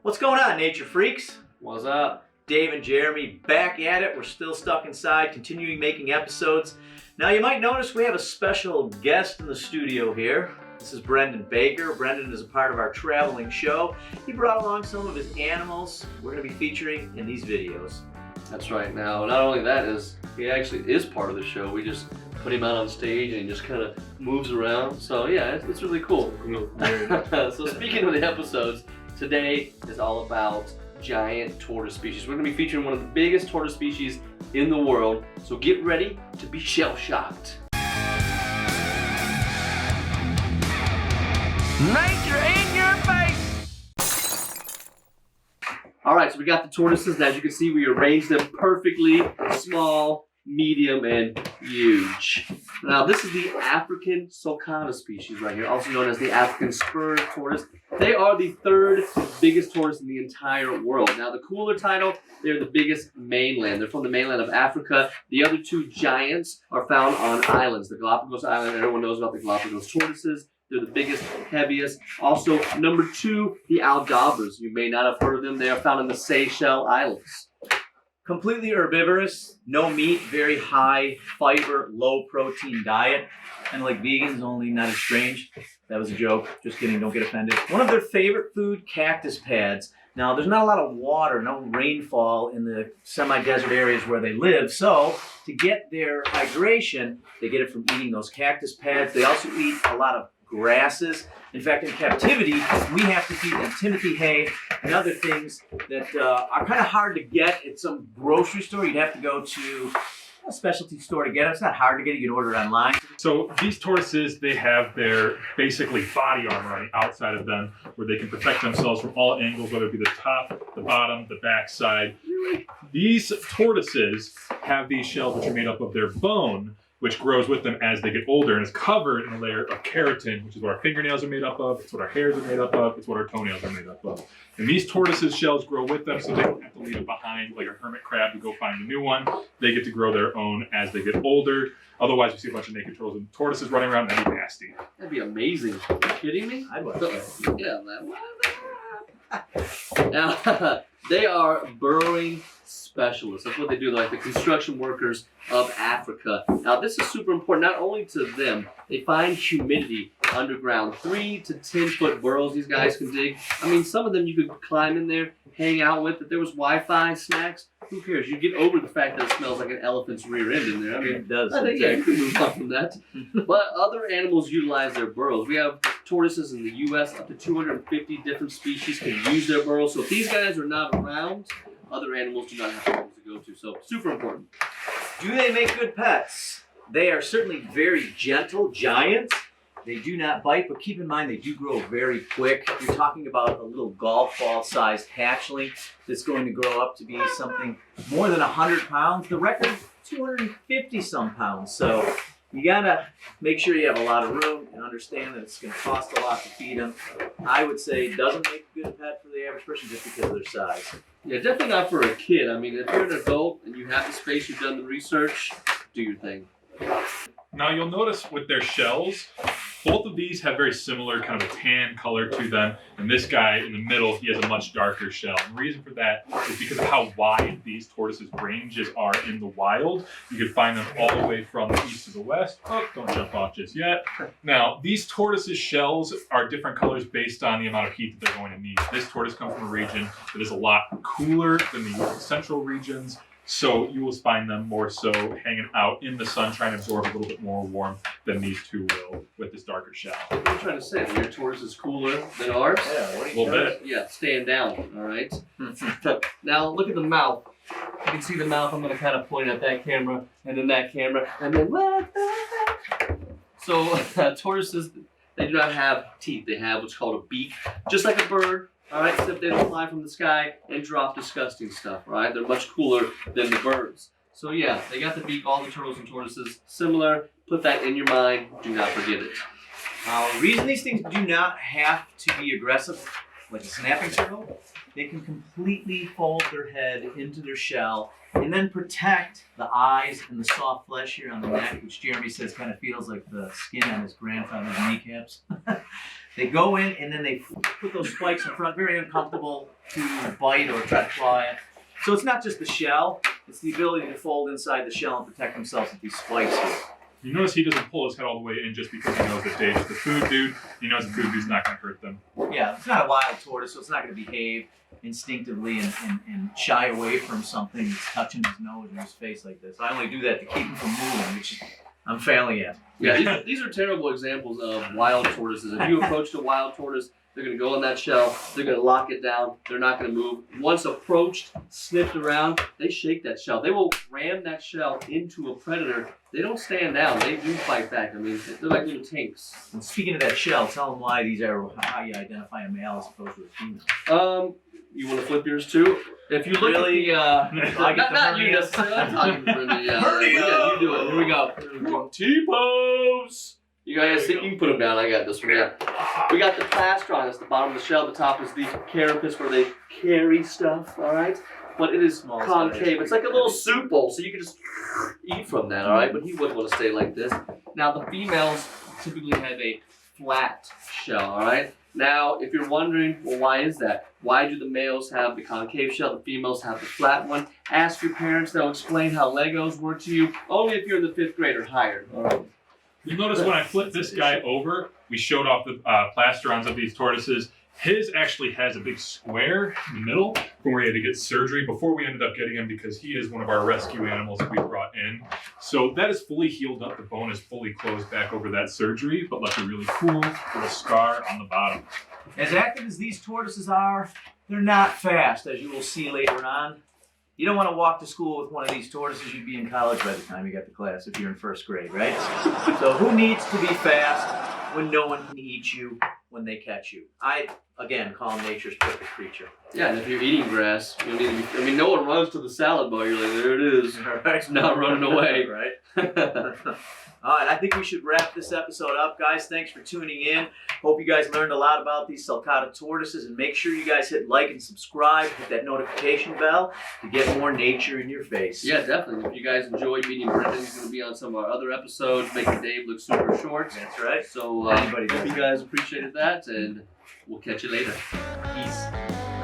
What's going on, nature freaks? What's up? Dave and Jeremy back at it. We're still stuck inside, continuing making episodes. Now you might notice we have a special guest in the studio here. This is Brendan Baker. Brendan is a part of our traveling show. He brought along some of his animals we're going to be featuring in these videos. That's right. Now, not only that, he actually is part of the show. We just put him out on stage and he just kind of moves around. So yeah, it's really cool. So speaking of the episodes, today is all about giant tortoise species. We're going to be featuring one of the biggest tortoise species in the world. So get ready to be shell-shocked. Nature in your face! Alright, so we got the tortoises, and as you can see, we arranged them perfectly, small, medium, and huge. Now, this is the African Sulcata species right here, also known as the African spurred tortoise. They are the third biggest tortoise in the entire world. Now, the cooler title, they're the biggest mainland. They're from the mainland of Africa. The other two giants are found on islands. The Galapagos Island, everyone knows about the Galapagos tortoises. They're the biggest, heaviest. Also, number two, the Aldabras. You may not have heard of them. They are found in the Seychelles Islands. Completely herbivorous, no meat, very high fiber, low protein diet. Kind of like vegans, only not as strange. That was a joke. Just kidding, don't get offended. One of their favorite food, cactus pads. Now, there's not a lot of water, no rainfall in the semi-desert areas where they live. So, to get their hydration, they get it from eating those cactus pads. They also eat a lot of grasses. In fact, in captivity, we have to feed them timothy hay and other things that are kind of hard to get at some grocery store. You'd have to go to a specialty store to get it. It's not hard to get it. You can order it online. So these tortoises, they have their basically body armor on the outside of them where they can protect themselves from all angles, whether it be the top, the bottom, the back side. These tortoises have these shells which are made up of their bone, which grows with them as they get older and is covered in a layer of keratin, which is what our fingernails are made up of, it's what our hairs are made up of, it's what our toenails are made up of. And these tortoises' shells grow with them, so they don't have to leave it behind like a hermit crab to go find a new one. They get to grow their own as they get older. Otherwise, you see a bunch of naked turtles and tortoises running around, and that'd be nasty. That'd be amazing. Are you kidding me? I would. Yeah, man. Now, they are burrowing specialists. That's what they do. They're like the construction workers of Africa. Now, this is super important, not only to them. They find humidity underground. 3 to 10 foot burrows these guys can dig. I mean, some of them you could climb in there, hang out with. If there was Wi-Fi, snacks, who cares? You get over the fact that it smells like an elephant's rear end in there. I mean, it does. I think, yeah, you can move on from that. But other animals utilize their burrows. We have tortoises in the U.S. Up to 250 different species can use their burrows. So if these guys are not around, other animals do not have places to go to. So super important. Do they make good pets? They are certainly very gentle giants. They do not bite, but keep in mind they do grow very quick. You're talking about a little golf ball sized hatchling that's going to grow up to be something more than 100 pounds. The record, 250 some pounds. So you gotta make sure you have a lot of room and understand that it's gonna cost a lot to feed them. I would say it doesn't make a good pet for the average person just because of their size. Yeah, definitely not for a kid. I mean, if you're an adult and you have the space, you've done the research, do your thing. Now you'll notice with their shells, both of these have very similar kind of a tan color to them. And this guy in the middle, he has a much darker shell. And the reason for that is because of how wide these tortoises' ranges are in the wild. You can find them all the way from the east to the west. Oh, don't jump off just yet. Now, these tortoises' shells are different colors based on the amount of heat that they're going to need. This tortoise comes from a region that is a lot cooler than the central regions. So you will find them more so hanging out in the sun, trying to absorb a little bit more warmth than these two will with this darker shell. What are you trying to say? That your tortoise is cooler than ours? Yeah, what A little bit. Yeah, stand down, all right? Now, look at the mouth. You can see the mouth. I'm going to kind of point at that camera, and then that camera, and then what the heck? So, tortoises, they do not have teeth. They have what's called a beak, just like a bird. All right, except they don't fly from the sky and drop disgusting stuff, right? They're much cooler than the birds. So yeah, they got the beak, all the turtles and tortoises, similar. Put that in your mind, do not forget it. The reason these things do not have to be aggressive, like a snapping turtle, they can completely fold their head into their shell and then protect the eyes and the soft flesh here on the neck, which Jeremy says kind of feels like the skin on his grandfather's kneecaps. They go in and then they put those spikes in front, very uncomfortable to bite or try to claw at. So it's not just the shell, it's the ability to fold inside the shell and protect themselves with these spikes here. You notice he doesn't pull his head all the way in just because he knows that Dave's the food dude. He knows the food dude's not going to hurt them. Yeah, it's not a wild tortoise, so it's not going to behave instinctively and shy away from something that's touching his nose or his face like this. I only do that to keep him from moving, which I'm failing at. Yeah, these are terrible examples of wild tortoises. If you approach a wild tortoise, they're going to go in that shell, they're going to lock it down, they're not going to move. Once approached, sniffed around, they shake that shell. They will ram that shell into a predator. They don't stand down, they do fight back. I mean, they're like little tanks. And speaking of that shell, tell them why these are how you identify a male as opposed to a female. You want to flip yours too? If you look Really? at I get the not you hernia. necessarily. I'm talking for the Hernia! yeah, you do it. Here we go. T-pose. You guys think you can put them down? I got this one. Yeah. We got the plastron. That's the bottom of the shell. The top is the carapace where they carry stuff. All right. But it is Small concave. size. It's like a little soup bowl, so you can just eat from that. All right. But he wouldn't want to stay like this. Now the females typically have a flat shell. All right. Now, if you're wondering, well, why is that? Why do the males have the concave shell, the females have the flat one? Ask your parents, they'll explain how Legos work to you, only if you're in the 5th grade or higher. All right. You'll notice when I flipped this guy over, we showed off the plasterons of these tortoises. His actually has a big square in the middle from where he had to get surgery before we ended up getting him because he is one of our rescue animals that we brought in. So that is fully healed up. The bone is fully closed back over that surgery, but left a really cool little scar on the bottom. As active as these tortoises are, they're not fast, as you will see later on. You don't want to walk to school with one of these tortoises. You'd be in college by the time you got to class if you're in 1st grade, right? So who needs to be fast when no one can eat you when they catch you? I, again, call them nature's perfect creature. Yeah, and if you're eating grass, you don't need to be, I mean, no one runs to the salad bar. You're like, there it is. It's not running away. Right? All right, I think we should wrap this episode up, guys. Thanks for tuning in. Hope you guys learned a lot about these Sulcata tortoises, and make sure you guys hit like and subscribe, hit that notification bell to get more nature in your face. Yeah, definitely. If you guys enjoyed meeting Brendan, he's going to be on some of our other episodes, making Dave look super short. That's right. So, Anybody hope does you guys appreciated that, and we'll catch you later. Peace.